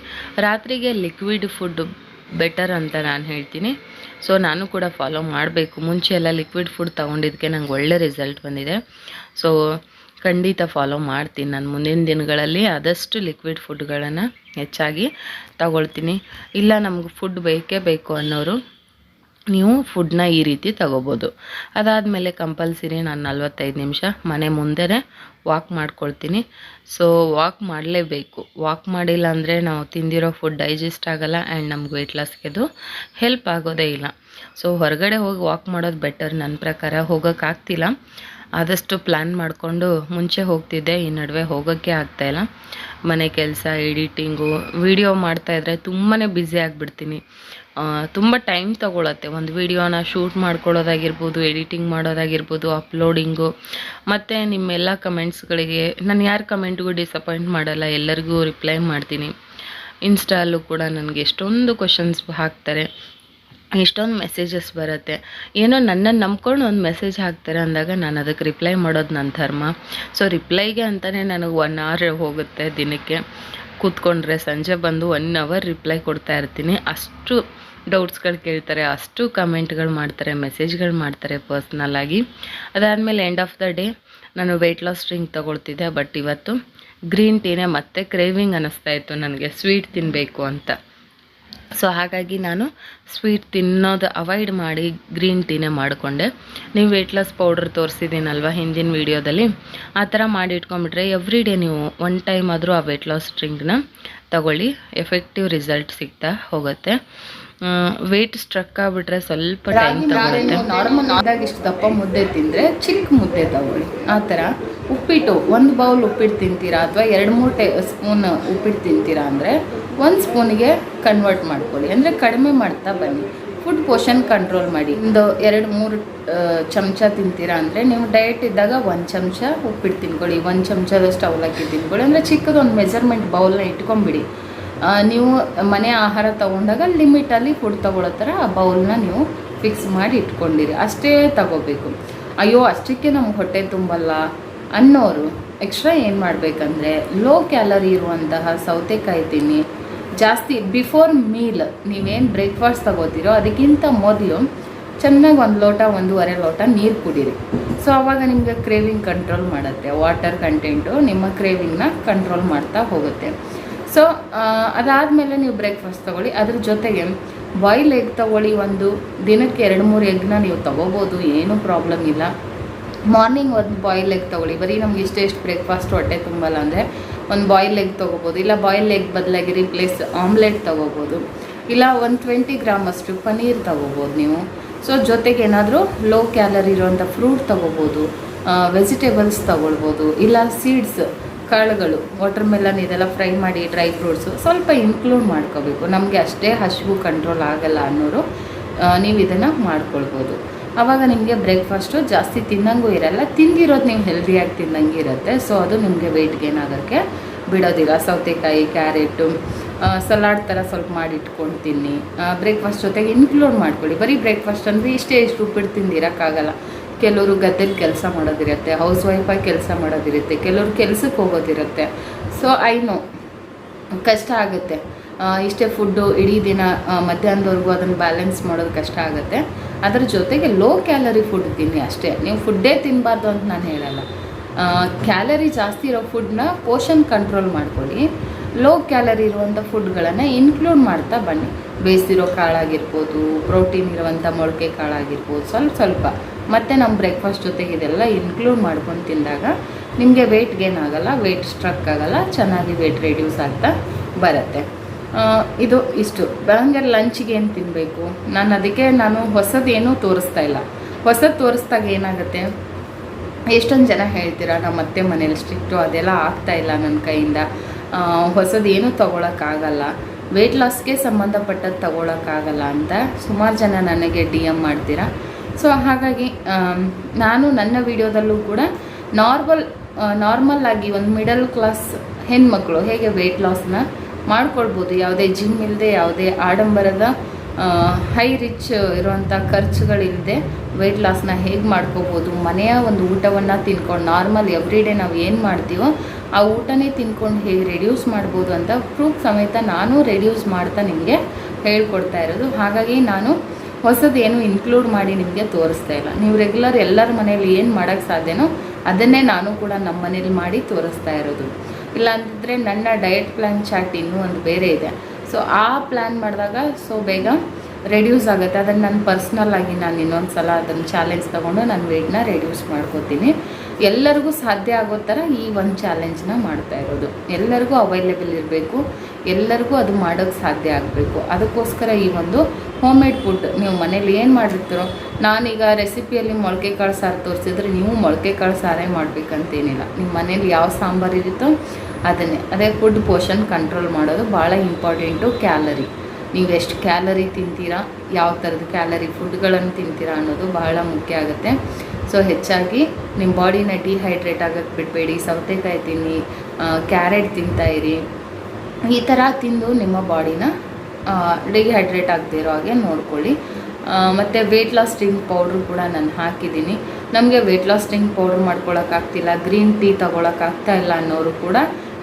ರಾತ್ರಿಗೆ ಲಿಕ್ವಿಡ್ ಫುಡ್ ಬೆಟರ್ ಅಂತ ನಾನು ಹೇಳ್ತೀನಿ. ಸೊ ನಾನು ಕೂಡ ಫಾಲೋ ಮಾಡಬೇಕು. ಮುಂಚೆ ಎಲ್ಲ ಲಿಕ್ವಿಡ್ ಫುಡ್ ತೊಗೊಂಡಿದ್ದಕ್ಕೆ ನಂಗೆ ಒಳ್ಳೆ ರಿಸಲ್ಟ್ ಬಂದಿದೆ. ಸೊ ಖಂಡಿತ ಫಾಲೋ ಮಾಡ್ತೀನಿ ನಾನು ಮುಂದಿನ ದಿನಗಳಲ್ಲಿ. ಆದಷ್ಟು ಲಿಕ್ವಿಡ್ ಫುಡ್ಗಳನ್ನು ಹೆಚ್ಚಾಗಿ ತಗೊಳ್ತೀನಿ. ಇಲ್ಲ ನಮ್ಗೆ ಫುಡ್ ಬೇಕೇ ಬೇಕು ಅನ್ನೋರು ನೀವು ಫುಡ್ನ ಈ ರೀತಿ ತಗೋಬೋದು. ಅದಾದಮೇಲೆ ಕಂಪಲ್ಸರಿ ನಾನು 45 ನಿಮಿಷ ಮನೆ ಮುಂದೆ ವಾಕ್ ಮಾಡ್ಕೊಳ್ತೀನಿ. ಸೊ ವಾಕ್ ಮಾಡಲೇಬೇಕು. ವಾಕ್ ಮಾಡಿಲ್ಲ ಅಂದರೆ ನಾವು ತಿಂದಿರೋ ಫುಡ್ ಡೈಜೆಸ್ಟ್ ಆಗೋಲ್ಲ ಆ್ಯಂಡ್ ನಮ್ಗೆ ವೆಯ್ಟ್ ಲಾಸ್ಗೆ ಅದು ಹೆಲ್ಪ್ ಆಗೋದೇ ಇಲ್ಲ. ಸೊ ಹೊರಗಡೆ ಹೋಗಿ ವಾಕ್ ಮಾಡೋದು ಬೆಟರ್. ನನ್ನ ಪ್ರಕಾರ ಹೋಗೋಕ್ಕಾಗ್ತಿಲ್ಲ. ಆದಷ್ಟು ಪ್ಲ್ಯಾನ್ ಮಾಡಿಕೊಂಡು ಮುಂಚೆ ಹೋಗ್ತಿದ್ದೆ, ಈ ನಡುವೆ ಹೋಗೋಕ್ಕೆ ಆಗ್ತಾಯಿಲ್ಲ. ಮನೆ ಕೆಲಸ, ಎಡಿಟಿಂಗು, ವಿಡಿಯೋ ಮಾಡ್ತಾಯಿದ್ರೆ ತುಂಬಾ ಬ್ಯುಸಿ ಆಗಿಬಿಡ್ತೀನಿ. ತುಂಬ ಟೈಮ್ ತೊಗೊಳತ್ತೆ. ಒಂದು ವಿಡಿಯೋನ ಶೂಟ್ ಮಾಡ್ಕೊಳ್ಳೋದಾಗಿರ್ಬೋದು, ಎಡಿಟಿಂಗ್ ಮಾಡೋದಾಗಿರ್ಬೋದು, ಅಪ್ಲೋಡಿಂಗು, ಮತ್ತು ನಿಮ್ಮೆಲ್ಲ ಕಮೆಂಟ್ಸ್ಗಳಿಗೆ ನಾನು ಯಾರ ಕಮೆಂಟ್ಗೂ ಡಿಸಪಾಯಿಂಟ್ ಮಾಡಲ್ಲ, ಎಲ್ಲರಿಗೂ ರಿಪ್ಲೈ ಮಾಡ್ತೀನಿ. ಇನ್ಸ್ಟಾಲ್ಲೂ ಕೂಡ ನನಗೆ ಎಷ್ಟೊಂದು ಕ್ವಶನ್ಸ್ ಹಾಕ್ತಾರೆ, ಎಷ್ಟೊಂದು ಮೆಸೇಜಸ್ ಬರುತ್ತೆ. ಏನೋ ನನ್ನನ್ನು ನಂಬ್ಕೊಂಡು ಒಂದು ಮೆಸೇಜ್ ಹಾಕ್ತಾರೆ ಅಂದಾಗ ನಾನು ಅದಕ್ಕೆ ರಿಪ್ಲೈ ಮಾಡೋದು ನನ್ನ ಧರ್ಮ. ಸೊ ರಿಪ್ಲೈಗೆ ಅಂತಲೇ ನನಗೆ 1 hour ಹೋಗುತ್ತೆ ದಿನಕ್ಕೆ. ಕೂತ್ಕೊಂಡ್ರೆ ಸಂಜೆ ಬಂದು 1 hour ರಿಪ್ಲೈ ಕೊಡ್ತಾ ಇರ್ತೀನಿ. ಅಷ್ಟು ಡೌಟ್ಸ್ಗಳು ಕೇಳ್ತಾರೆ, ಅಷ್ಟು ಕಮೆಂಟ್ಗಳು ಮಾಡ್ತಾರೆ, ಮೆಸೇಜ್ಗಳು ಮಾಡ್ತಾರೆ ಪರ್ಸ್ನಲ್ಲಾಗಿ. ಅದಾದಮೇಲೆ ಎಂಡ್ ಆಫ್ ದ ಡೇ ನಾನು ವೆಯ್ಟ್ ಲಾಸ್ ಡ್ರಿಂಕ್ ತೊಗೊಳ್ತಿದ್ದೆ. ಬಟ್ ಇವತ್ತು ಗ್ರೀನ್ ಟೀನೇ ಮತ್ತೆ ಕ್ರೇವಿಂಗ್ ಅನ್ನಿಸ್ತಾ ಇತ್ತು ನನಗೆ, ಸ್ವೀಟ್ ತಿನ್ನಬೇಕು ಅಂತ. ಸೊ ಹಾಗಾಗಿ ನಾನು ಸ್ವೀಟ್ ತಿನ್ನೋದು ಅವಾಯ್ಡ್ ಮಾಡಿ ಗ್ರೀನ್ ಟೀನೇ ಮಾಡಿಕೊಂಡೆ. ನೀವು ವೆಯ್ಟ್ ಲಾಸ್ ಪೌಡ್ರ್ ತೋರಿಸಿದ್ದೀನಲ್ವ ಹಿಂದಿನ ವೀಡಿಯೋದಲ್ಲಿ, ಆ ಥರ ಮಾಡಿ ಇಟ್ಕೊಂಡ್ಬಿಟ್ರೆ ಎವ್ರಿ ಡೇ ನೀವು 1 time ಆದರೂ ಆ ವೆಯ್ಟ್ ಲಾಸ್ ಡ್ರಿಂಕ್ನ ತಗೊಳ್ಳಿ. ಎಫೆಕ್ಟಿವ್ ರಿಸಲ್ಟ್ ಸಿಗ್ತಾ ಹೋಗುತ್ತೆ. ವೆಯ್ಟ್ ಸ್ಟ್ರಕ್ ಆಗಿಬಿಟ್ರೆ ಸ್ವಲ್ಪ ಟೈಮ್ ತಗೊಳುತ್ತೆ. ನಾರ್ಮಲ್ ಆದಾಗ ಇಷ್ಟು ದಪ್ಪ ಮುದ್ದೆ ತಿಂದರೆ ಚಿಕ್ಕ ಮುದ್ದೆ ತಗೊಳ್ಳಿ. ಆ ಥರ ಉಪ್ಪಿಟ್ಟು 1 ಬೌಲ್ ಉಪ್ಪಿಟ್ಟು ತಿಂತೀರಾ ಅಥವಾ 2-3 ಸ್ಪೂನ್ ಉಪ್ಪಿಟ್ಟು ತಿಂತೀರಾ ಅಂದರೆ 1 ಸ್ಪೂನಿಗೆ ಕನ್ವರ್ಟ್ ಮಾಡ್ಕೊಳ್ಳಿ. ಅಂದರೆ ಕಡಿಮೆ ಮಾಡ್ತಾ ಬನ್ನಿ. ಫುಡ್ ಪೋರ್ಷನ್ ಕಂಟ್ರೋಲ್ ಮಾಡಿ. ಒಂದು 2-3 ಚಮಚ ತಿಂತೀರಾ ಅಂದರೆ ನೀವು ಡಯಟ್ ಇದ್ದಾಗ 1 ಚಮಚ ಉಪ್ಪಿಟ್ಟು ತಿನ್ಕೊಳ್ಳಿ, 1 ಚಮಚದಷ್ಟು ಅವಲಕ್ಕಿ ತಿನ್ಕೊಳ್ಳಿ. ಅಂದರೆ ಚಿಕ್ಕದೊಂದು ಮೆಜರ್ಮೆಂಟ್ ಬೌಲ್ನ ಇಟ್ಕೊಂಬಿಡಿ. ನೀವು ಮನೆ ಆಹಾರ ತೊಗೊಂಡಾಗ ಲಿಮಿಟಲ್ಲಿ ಫುಡ್ ತೊಗೊಳ್ಳೋ ಥರ ಆ ಬೌಲ್ನ ನೀವು ಫಿಕ್ಸ್ ಮಾಡಿ ಇಟ್ಕೊಂಡಿರಿ. ಅಷ್ಟೇ ತಗೋಬೇಕು. ಅಯ್ಯೋ ಅಷ್ಟಕ್ಕೆ ನಮ್ಗೆ ಹೊಟ್ಟೆ ತುಂಬಲ್ಲ ಅನ್ನೋರು ಎಕ್ಸ್ಟ್ರಾ ಏನು ಮಾಡಬೇಕಂದ್ರೆ ಲೋ ಕ್ಯಾಲರಿ ಇರುವಂತಹ ಸೌತೆಕಾಯಿ ತಿನ್ನಿ. ಜಾಸ್ತಿ ಬಿಫೋರ್ ಮೀಲ್ ನೀವೇನು ಬ್ರೇಕ್ಫಾಸ್ಟ್ ತಗೋತೀರೋ ಅದಕ್ಕಿಂತ ಮೊದಲು ಚೆನ್ನಾಗಿ 1 ಲೋಟ 1.5 ಲೋಟ ನೀರು ಕುಡೀರಿ. ಸೊ ಆವಾಗ ನಿಮಗೆ ಕ್ರೇವಿಂಗ್ ಕಂಟ್ರೋಲ್ ಮಾಡುತ್ತೆ. ವಾಟರ್ ಕಂಟೆಂಟು ನಿಮ್ಮ ಕ್ರೇವಿಂಗ್ನ ಕಂಟ್ರೋಲ್ ಮಾಡ್ತಾ ಹೋಗುತ್ತೆ. ಸೊ ಅದಾದಮೇಲೆ ನೀವು ಬ್ರೇಕ್ಫಾಸ್ಟ್ ತೊಗೊಳ್ಳಿ. ಅದ್ರ ಜೊತೆಗೆ ಬಾಯ್ಲ್ ಎಗ್ ತೊಗೊಳ್ಳಿ. ಒಂದು ದಿನಕ್ಕೆ 2-3 ಎಗ್ನ ನೀವು ತೊಗೋಬೋದು, ಏನೂ ಪ್ರಾಬ್ಲಮ್ ಇಲ್ಲ. ಮಾರ್ನಿಂಗ್ 1 ಬಾಯ್ಲ್ ಎಗ್ ತೊಗೊಳ್ಳಿ. ಬರೀ ನಮ್ಗೆ ಇಷ್ಟೆಷ್ಟು ಬ್ರೇಕ್ಫಾಸ್ಟ್ ಹೊಟ್ಟೆ ತುಂಬಲ್ಲ ಅಂದರೆ 1 ಬಾಯ್ಲ್ ಎಗ್ ತೊಗೋಬೋದು. ಇಲ್ಲ ಬಾಯ್ಲ್ ಎಗ್ ಬದಲಾಗಿ ರಿಪ್ಲೇಸ್ ಆಮ್ಲೆಟ್ ತೊಗೋಬೋದು. ಇಲ್ಲ 120 ಗ್ರಾಮ್ ಅಷ್ಟು ಪನ್ನೀರ್ ತೊಗೋಬೋದು ನೀವು. ಸೊ ಜೊತೆಗೆ ಏನಾದರೂ ಲೋ ಕ್ಯಾಲರಿ ಇರುವಂಥ ಫ್ರೂಟ್ ತೊಗೋಬೋದು, ವೆಜಿಟೇಬಲ್ಸ್ ತೊಗೊಳ್ಬೋದು. ಇಲ್ಲ ಸೀಡ್ಸ್, ಕಾಳುಗಳು, ವಾಟರ್ ಮೆಲನ್ ಇದೆಲ್ಲ ಫ್ರೈ ಮಾಡಿ ಡ್ರೈ ಫ್ರೂಟ್ಸು ಸ್ವಲ್ಪ ಇನ್ಕ್ಲೂಡ್ ಮಾಡ್ಕೋಬೇಕು. ನಮಗೆ ಅಷ್ಟೇ ಹಸಿವು ಕಂಟ್ರೋಲ್ ಆಗಲ್ಲ ಅನ್ನೋರು ನೀವು ಇದನ್ನು ಮಾಡ್ಕೊಳ್ಬೋದು. ಆವಾಗ ನಿಮಗೆ ಬ್ರೇಕ್ಫಾಸ್ಟು ಜಾಸ್ತಿ ತಿನ್ನಂಗೂ ಇರಲ್ಲ, ತಿಂದಿರೋದು ನೀವು ಹೆಲ್ದಿಯಾಗಿ ತಿನ್ನಂಗೆ ಇರುತ್ತೆ. ಸೊ ಅದು ನಿಮಗೆ ವೆಯ್ಟ್ ಗೇನ್ ಆಗೋಕ್ಕೆ ಬಿಡೋದಿಲ್ಲ. ಸೌತೆಕಾಯಿ, ಕ್ಯಾರೆಟು, ಸಲಾಡ್ ಥರ ಸ್ವಲ್ಪ ಮಾಡಿ ಇಟ್ಕೊಂಡು ತಿನ್ನಿ. ಬ್ರೇಕ್ಫಾಸ್ಟ್ ಜೊತೆಗೆ ಇನ್ಕ್ಲೂಡ್ ಮಾಡ್ಕೊಳ್ಳಿ. ಬರೀ ಬ್ರೇಕ್ಫಾಸ್ಟ್ ಅಂದರೆ ಇಷ್ಟೇ ಉಪ್ಪಿಟ್ಟು ತಿಂದಿರೋಕ್ಕಾಗಲ್ಲ. ಕೆಲವರು ಗದ್ದೆಲಿ ಕೆಲಸ ಮಾಡೋದಿರುತ್ತೆ, ಹೌಸ್ ವೈಫಾಗಿ ಕೆಲಸ ಮಾಡೋದಿರುತ್ತೆ, ಕೆಲವರು ಕೆಲಸಕ್ಕೆ ಹೋಗೋದಿರುತ್ತೆ. ಸೊ ಐನೋ ಕಷ್ಟ ಆಗುತ್ತೆ. ಇಷ್ಟೇ ಫುಡ್ಡು ಇಡೀ ದಿನ ಮಧ್ಯಾಹ್ನದವರೆಗೂ ಅದನ್ನು ಬ್ಯಾಲೆನ್ಸ್ ಮಾಡೋದು ಕಷ್ಟ ಆಗುತ್ತೆ. ಅದರ ಜೊತೆಗೆ ಲೋ ಕ್ಯಾಲರಿ ಫುಡ್ ತಿನ್ನಿ ಅಷ್ಟೇ. ನೀವು ಫುಡ್ಡೇ ತಿನ್ನಬಾರ್ದು ಅಂತ ನಾನು ಹೇಳಲ್ಲ. ಕ್ಯಾಲರಿ ಜಾಸ್ತಿ ಇರೋ ಫುಡ್ನ ಪೋರ್ಷನ್ ಕಂಟ್ರೋಲ್ ಮಾಡ್ಕೊಳ್ಳಿ. ಲೋ ಕ್ಯಾಲರಿ ಇರುವಂಥ ಫುಡ್ಗಳನ್ನು ಇನ್ಕ್ಲೂಡ್ ಮಾಡ್ತಾ ಬನ್ನಿ. ಬೇಯಿಸಿರೋ ಕಾಳಾಗಿರ್ಬೋದು, ಪ್ರೋಟೀನ್ ಇರುವಂಥ ಮೊಳಕೆ ಕಾಳಾಗಿರ್ಬೋದು, ಸ್ವಲ್ಪ ಮತ್ತು ನಮ್ಮ ಬ್ರೇಕ್ಫಾಸ್ಟ್ ಜೊತೆಗೆ ಇದೆಲ್ಲ ಇನ್ಕ್ಲೂಡ್ ಮಾಡ್ಕೊಂಡು ತಿಂದಾಗ ನಿಮಗೆ ವೆಯ್ಟ್ ಗೇನ್ ಆಗೋಲ್ಲ, ವೆಯ್ಟ್ ಸ್ಟ್ರಕ್ ಆಗೋಲ್ಲ, ಚೆನ್ನಾಗಿ ವೆಯ್ಟ್ ರೆಡ್ಯೂಸ್ ಆಗ್ತಾ ಬರುತ್ತೆ. ಇದು ಇಷ್ಟು. ಬೆಳಗ್ಗೆ ಲಂಚಿಗೆ ಏನು ತಿನ್ನಬೇಕು, ನಾನು ಹೊಸದೇನೂ ತೋರಿಸ್ತಾ ಇಲ್ಲ. ಹೊಸದು ತೋರಿಸ್ದಾಗ ಏನಾಗುತ್ತೆ, ಎಷ್ಟೊಂದು ಜನ ಹೇಳ್ತೀರಾ ನಮ್ಮ ಅತ್ತೆ ಮನೇಲಿ ಸ್ಟ್ರಿಕ್ಟು, ಅದೆಲ್ಲ ಆಗ್ತಾಯಿಲ್ಲ ನನ್ನ ಕೈಯಿಂದ, ಹೊಸದೇನೂ ತೊಗೊಳಕ್ಕಾಗಲ್ಲ, ವೆಯ್ಟ್ ಲಾಸ್ಗೆ ಸಂಬಂಧಪಟ್ಟದ್ದು ತೊಗೊಳಕ್ಕಾಗಲ್ಲ ಅಂತ ಸುಮಾರು ಜನ ನನಗೆ DM ಮಾಡ್ತೀರಾ. ಸೊ ಹಾಗಾಗಿ ನಾನು ನನ್ನ ವಿಡಿಯೋದಲ್ಲೂ ಕೂಡ ನಾರ್ಮಲ್ ಆಗಿ ಒಂದು ಮಿಡಲ್ ಕ್ಲಾಸ್ ಹೆಣ್ಮಕ್ಳು ಹೇಗೆ ವೆಯ್ಟ್ ಲಾಸ್ನ ಮಾಡ್ಕೊಳ್ಬೋದು, ಯಾವುದೇ ಜಿಮ್ ಇಲ್ಲದೆ, ಯಾವುದೇ ಆಡಂಬರದ ಹೈ ರಿಚ್ ಇರುವಂಥ ಖರ್ಚುಗಳಿಲ್ಲದೆ ವೆಯ್ಟ್ ಲಾಸ್ನ ಹೇಗೆ ಮಾಡ್ಕೋಬೋದು, ಮನೆಯ ಒಂದು ಊಟವನ್ನು ತಿನ್ಕೊಂಡು ನಾರ್ಮಲ್ ಎವ್ರಿಡೇ ನಾವು ಏನು ಮಾಡ್ತೀವೋ ಆ ಊಟನೇ ತಿನ್ಕೊಂಡು ಹೇಗೆ ರೆಡ್ಯೂಸ್ ಮಾಡ್ಬೋದು ಅಂತ ಪ್ರೂಫ್ ಸಮೇತ ನಾನು ರೆಡ್ಯೂಸ್ ಮಾಡ್ತಾ ನಿಮಗೆ ಹೇಳ್ಕೊಡ್ತಾ ಇರೋದು. ಹಾಗಾಗಿ ನಾನು ಹೊಸದೇನು ಇನ್ಕ್ಲೂಡ್ ಮಾಡಿ ನಿಮಗೆ ತೋರಿಸ್ತಾ ಇಲ್ಲ. ನೀವು ರೆಗ್ಯುಲರ್ ಎಲ್ಲರ ಮನೇಲಿ ಏನು ಮಾಡೋಕ್ಕೆ ಸಾಧ್ಯನೋ ಅದನ್ನೇ ನಾನು ಕೂಡ ನಮ್ಮ ಮನೇಲಿ ಮಾಡಿ ತೋರಿಸ್ತಾ ಇರೋದು. ಇಲ್ಲ ಅಂತಂದರೆ ನನ್ನ ಡಯಟ್ ಪ್ಲ್ಯಾನ್ ಚಾರ್ಟ್ ಇನ್ನೂ ಒಂದು ಬೇರೆ ಇದೆ. ಸೊ ಆ ಪ್ಲ್ಯಾನ್ ಮಾಡಿದಾಗ ಬೇಗ ರೆಡ್ಯೂಸ್ ಆಗುತ್ತೆ. ಅದನ್ನು ನಾನು ಪರ್ಸ್ನಲ್ ಆಗಿ ನಾನು ಇನ್ನೊಂದು ಸಲ ಅದನ್ನು ಚಾಲೆಂಜ್ ತೊಗೊಂಡು ನಾನು ವೆಯ್ಟ್ನ ರೆಡ್ಯೂಸ್ ಮಾಡ್ಕೋತೀನಿ. ಎಲ್ಲರಿಗೂ ಸಾಧ್ಯ ಆಗೋ ಥರ ಈ ಒಂದು ಚಾಲೆಂಜ್ನ ಮಾಡ್ತಾ ಇರೋದು. ಎಲ್ಲರಿಗೂ ಅವೈಲೇಬಲ್ ಇರಬೇಕು, ಎಲ್ಲರಿಗೂ ಅದು ಮಾಡೋಕ್ಕೆ ಸಾಧ್ಯ ಆಗಬೇಕು. ಅದಕ್ಕೋಸ್ಕರ ಈ ಒಂದು ಹೋಮ್ ಮೇಡ್ ಫುಡ್ ನೀವು ಮನೇಲಿ ಏನು ಮಾಡಿರ್ತೀರೋ, ನಾನೀಗ ರೆಸಿಪಿಯಲ್ಲಿ ಮೊಳಕೆ ಕಾಳು ಸಾರು ತೋರಿಸಿದ್ರೆ ನೀವು ಮೊಳಕೆ ಕಾಳು ಸಾರೇ ಮಾಡಬೇಕಂತೇನಿಲ್ಲ. ನಿಮ್ಮ ಮನೇಲಿ ಯಾವ ಸಾಂಬಾರು ಇರುತ್ತೋ ಅದೇ ಫುಡ್ ಪೋರ್ಷನ್ ಕಂಟ್ರೋಲ್ ಮಾಡೋದು ಭಾಳ ಇಂಪಾರ್ಟೆಂಟು. ಕ್ಯಾಲರಿ, ನೀವು ಎಷ್ಟು ಕ್ಯಾಲರಿ ತಿಂತೀರಾ, ಯಾವ ಥರದ ಕ್ಯಾಲರಿ ಫುಡ್ಗಳನ್ನು ತಿಂತೀರಾ ಅನ್ನೋದು ಬಹಳ ಮುಖ್ಯ ಆಗುತ್ತೆ. ಸೊ ಹೆಚ್ಚಾಗಿ ನಿಮ್ಮ ಬಾಡಿನ ಡಿಹೈಡ್ರೇಟ್ ಆಗೋಕ್ಕೆ ಬಿಡಬೇಡಿ. ಸೌತೆಕಾಯಿ ತಿನ್ನಿ, ಕ್ಯಾರೆಟ್ ತಿಂತಾಯಿರಿ. ಈ ಥರ ತಿಂದು ನಿಮ್ಮ ಬಾಡಿನ ಡಿಹೈಡ್ರೇಟ್ ಆಗದೇ ಇರೋ ಹಾಗೆ ನೋಡ್ಕೊಳ್ಳಿ. ಮತ್ತು ವೆಯ್ಟ್ ಲಾಸ್ ಡ್ರಿಂಕ್ ಪೌಡ್ರು ಕೂಡ ನಾನು ಹಾಕಿದ್ದೀನಿ. ನಮಗೆ ವೆಯ್ಟ್ ಲಾಸ್ ಡ್ರಿಂಕ್ ಪೌಡ್ರ್ ಮಾಡ್ಕೊಳ್ಳೋಕ್ಕಾಗ್ತಿಲ್ಲ, ಗ್ರೀನ್ ಟೀ ತೊಗೊಳಕ್ಕಾಗ್ತಾ ಇಲ್ಲ ಅನ್ನೋರು ಕೂಡ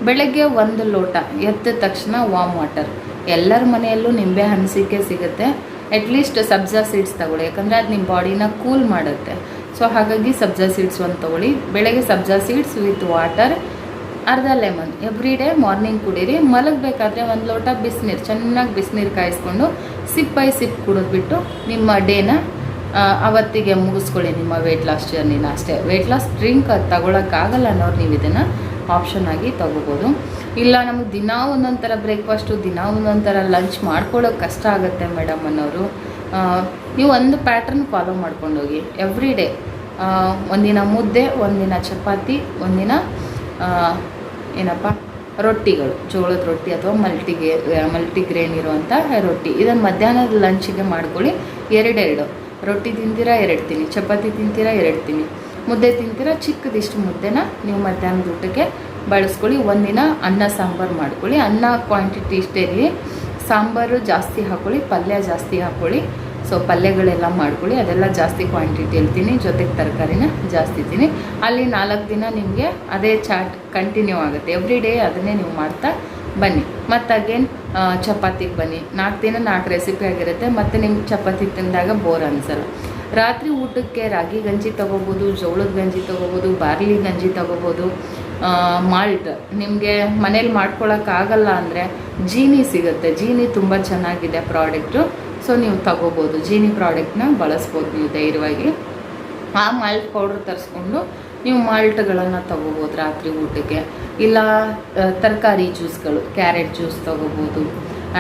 ಬೆಳಗ್ಗೆ 1 ಲೋಟ ಎದ್ದ ತಕ್ಷಣ ವಾಮ್ ವಾಟರ್, ಎಲ್ಲರ ಮನೆಯಲ್ಲೂ ನಿಂಬೆ ಹಣ್ಣು ಸಿಗುತ್ತೆ. ಅಟ್ಲೀಸ್ಟ್ ಸಬ್ಜಾ ಸೀಡ್ಸ್ ತೊಗೊಳ್ಳಿ, ಯಾಕಂದರೆ ಅದು ನಿಮ್ಮ ಬಾಡಿನ ಕೂಲ್ ಮಾಡುತ್ತೆ. ಸೊ ಹಾಗಾಗಿ ಸಬ್ಜಾ ಸೀಡ್ಸ್ ಒಂದು ತೊಗೊಳ್ಳಿ. ಬೆಳಗ್ಗೆ ಸಬ್ಜಾ ಸೀಡ್ಸ್ ವಿತ್ ವಾಟರ್, ಅರ್ಧ ಲೆಮನ್ ಎವ್ರಿ ಡೇ ಮಾರ್ನಿಂಗ್ ಕುಡೀರಿ. ಮಲಗಬೇಕಾದ್ರೆ 1 ಲೋಟ ಬಿಸಿನೀರು, ಚೆನ್ನಾಗಿ ಬಿಸಿನೀರು ಕಾಯಿಸ್ಕೊಂಡು ಸಿಪ್ ಬೈ ಸಿಪ್ ಕುಡಿದ್ಬಿಟ್ಟು ನಿಮ್ಮ ಡೇನ ಅವತ್ತಿಗೆ ಮುಗಿಸ್ಕೊಳ್ಳಿ, ನಿಮ್ಮ ವೆಯ್ಟ್ ಲಾಸ್ ಜರ್ನಿನ. ಅಷ್ಟೇ. ವೆಯ್ಟ್ ಲಾಸ್ ಡ್ರಿಂಕ್ ಅದು ತಗೊಳಕ್ಕಾಗಲ್ಲ ಅನ್ನೋರು ನೀವು ಇದನ್ನು ಆಪ್ಷನ್ ಆಗಿ ತೊಗೋಬೋದು. ಇಲ್ಲ ನಮಗೆ ದಿನ ಒಂದೊಂದು ಥರ ಬ್ರೇಕ್ಫಾಸ್ಟು, ದಿನ ಒಂದೊಂದು ಥರ ಲಂಚ್ ಮಾಡ್ಕೊಳ್ಳೋಕೆ ಕಷ್ಟ ಆಗುತ್ತೆ ಮೇಡಮ್ ಅನ್ನೋರು, ನೀವು ಒಂದು ಪ್ಯಾಟ್ರನ್ ಫಾಲೋ ಮಾಡ್ಕೊಂಡೋಗಿ. ಎವ್ರಿ ಡೇ ಒಂದಿನ ಮುದ್ದೆ, ಒಂದಿನ ಚಪಾತಿ, ಒಂದಿನ ರೊಟ್ಟಿಗಳು, ಜೋಳದ ರೊಟ್ಟಿ ಅಥವಾ ಮಲ್ಟಿಗ್ರೇನ್ ಇರುವಂಥ ರೊಟ್ಟಿ. ಇದನ್ನು ಮಧ್ಯಾಹ್ನದ ಲಂಚಿಗೆ ಮಾಡ್ಕೊಳ್ಳಿ. 2 ರೊಟ್ಟಿ ತಿಂತೀರಾ 2 ತಿನ್ನಿ, ಚಪಾತಿ ತಿಂತೀರಾ 2 ತಿನ್ನಿ, ಮುದ್ದೆ ತಿಂತೀರಾ ಚಿಕ್ಕದಿಷ್ಟು ಮುದ್ದೆನ ನೀವು ಮಧ್ಯಾಹ್ನದ ಊಟಕ್ಕೆ ಬಳಸ್ಕೊಳ್ಳಿ. ಒಂದಿನ ಅನ್ನ ಸಾಂಬಾರು ಮಾಡ್ಕೊಳ್ಳಿ. ಅನ್ನ ಕ್ವಾಂಟಿಟಿ ಇಷ್ಟೇ ಇರಲಿ, ಸಾಂಬಾರು ಜಾಸ್ತಿ ಹಾಕ್ಕೊಳ್ಳಿ, ಪಲ್ಯ ಜಾಸ್ತಿ ಹಾಕ್ಕೊಳ್ಳಿ. ಸೊ ಪಲ್ಯಗಳೆಲ್ಲ ಮಾಡ್ಕೊಳ್ಳಿ, ಅದೆಲ್ಲ ಜಾಸ್ತಿ ಕ್ವಾಂಟಿಟಿ ಹೇಳ್ತೀನಿ, ಜೊತೆಗೆ ತರಕಾರಿನ ಜಾಸ್ತಿ ತಿನ್ನಿ. ಅಲ್ಲಿ 4 ದಿನ ನಿಮಗೆ ಅದೇ ಚಾಟ್ ಕಂಟಿನ್ಯೂ ಆಗುತ್ತೆ. ಎವ್ರಿ ಡೇ ಅದನ್ನೇ ನೀವು ಮಾಡ್ತಾ ಬನ್ನಿ. ಮತ್ತು ಅಗೇನ್ ಚಪಾತಿಗೆ ಬನ್ನಿ. 4 ದಿನ 4 ರೆಸಿಪಿ ಆಗಿರುತ್ತೆ. ಮತ್ತು ನಿಮ್ಗೆ ಚಪಾತಿ ತಿಂದಾಗ ಬೋರ್ ಅನಿಸಲ್ಲ. ರಾತ್ರಿ ಊಟಕ್ಕೆ ರಾಗಿ ಗಂಜಿ ತೊಗೋಬೋದು, ಜೋಳದ ಗಂಜಿ ತೊಗೋಬೋದು, ಬಾರ್ಲಿ ಗಂಜಿ ತೊಗೋಬೋದು. ಮಾಲ್ಟ್ ನಿಮಗೆ ಮನೇಲಿ ಮಾಡ್ಕೊಳಕ್ಕಾಗಲ್ಲ ಅಂದರೆ ಜೀನಿ ಸಿಗುತ್ತೆ. ಜೀನಿ ತುಂಬ ಚೆನ್ನಾಗಿದೆ ಪ್ರಾಡಕ್ಟು. ಸೊ ನೀವು ತಗೋಬೋದು, ಜೀನಿ ಪ್ರಾಡಕ್ಟ್ನ ಬಳಸ್ಬೋದು ನೀವು ಧೈರ್ಯವಾಗಿ. ಆ ಮಾಲ್ಟ್ ಪೌಡ್ರ್ ತರಿಸ್ಕೊಂಡು ನೀವು ಮಾಲ್ಟ್ಗಳನ್ನು ತೊಗೋಬೋದು ರಾತ್ರಿ ಊಟಕ್ಕೆ. ಇಲ್ಲ ತರಕಾರಿ ಜ್ಯೂಸ್ಗಳು, ಕ್ಯಾರೆಟ್ ಜ್ಯೂಸ್ ತೊಗೋಬೋದು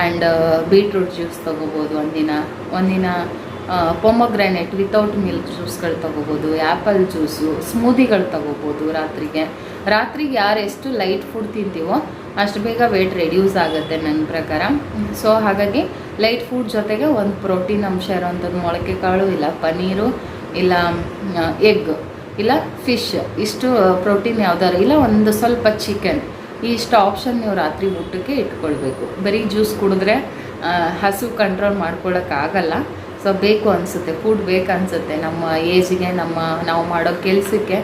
ಆ್ಯಂಡ್ ಬೀಟ್ರೂಟ್ ಜ್ಯೂಸ್ ತೊಗೋಬೋದು. ಒಂದಿನ ಪೊಮೊಗ್ರಾನೇಟ್ ವಿತೌಟ್ ಮಿಲ್ಕ್ ಜ್ಯೂಸ್ಗಳು ತೊಗೋಬೋದು, ಆ್ಯಪಲ್ ಜ್ಯೂಸು, ಸ್ಮೂದಿಗಳು ತೊಗೋಬೋದು. ರಾತ್ರಿಗೆ ಯಾರು ಎಷ್ಟು ಲೈಟ್ ಫುಡ್ ತಿಂತೀವೋ ಅಷ್ಟು ಬೇಗ ವೆಯ್ಟ್ ರೆಡ್ಯೂಸ್ ಆಗುತ್ತೆ ನನ್ನ ಪ್ರಕಾರ. ಸೊ ಹಾಗಾಗಿ ಲೈಟ್ ಫುಡ್ ಜೊತೆಗೆ ಒಂದು ಪ್ರೋಟೀನ್ ಅಂಶ ಇರೋವಂಥದ್ದು ಮೊಳಕೆ ಕಾಳು, ಇಲ್ಲ ಪನ್ನೀರು, ಇಲ್ಲ ಎಗ್, ಇಲ್ಲ ಫಿಶ್, ಇಷ್ಟು ಪ್ರೋಟೀನ್ ಯಾವ್ದಾರು, ಇಲ್ಲ ಒಂದು ಸ್ವಲ್ಪ ಚಿಕನ್, ಇಷ್ಟು ಆಪ್ಷನ್ ನೀವು ರಾತ್ರಿ ಊಟಕ್ಕೆ ಇಟ್ಕೊಳ್ಬೇಕು. ಬರೀ ಜ್ಯೂಸ್ ಕುಡಿದ್ರೆ ಹಸು ಕಂಟ್ರೋಲ್ ಮಾಡ್ಕೊಳ್ಳೋಕ್ಕಾಗಲ್ಲ. ಸೊ ಬೇಕು ಅನಿಸುತ್ತೆ, ಫುಡ್ ಬೇಕು ಅನಿಸುತ್ತೆ. ನಮ್ಮ ಏಜಿಗೆ, ನಾವು ಮಾಡೋ ಕೆಲಸಕ್ಕೆ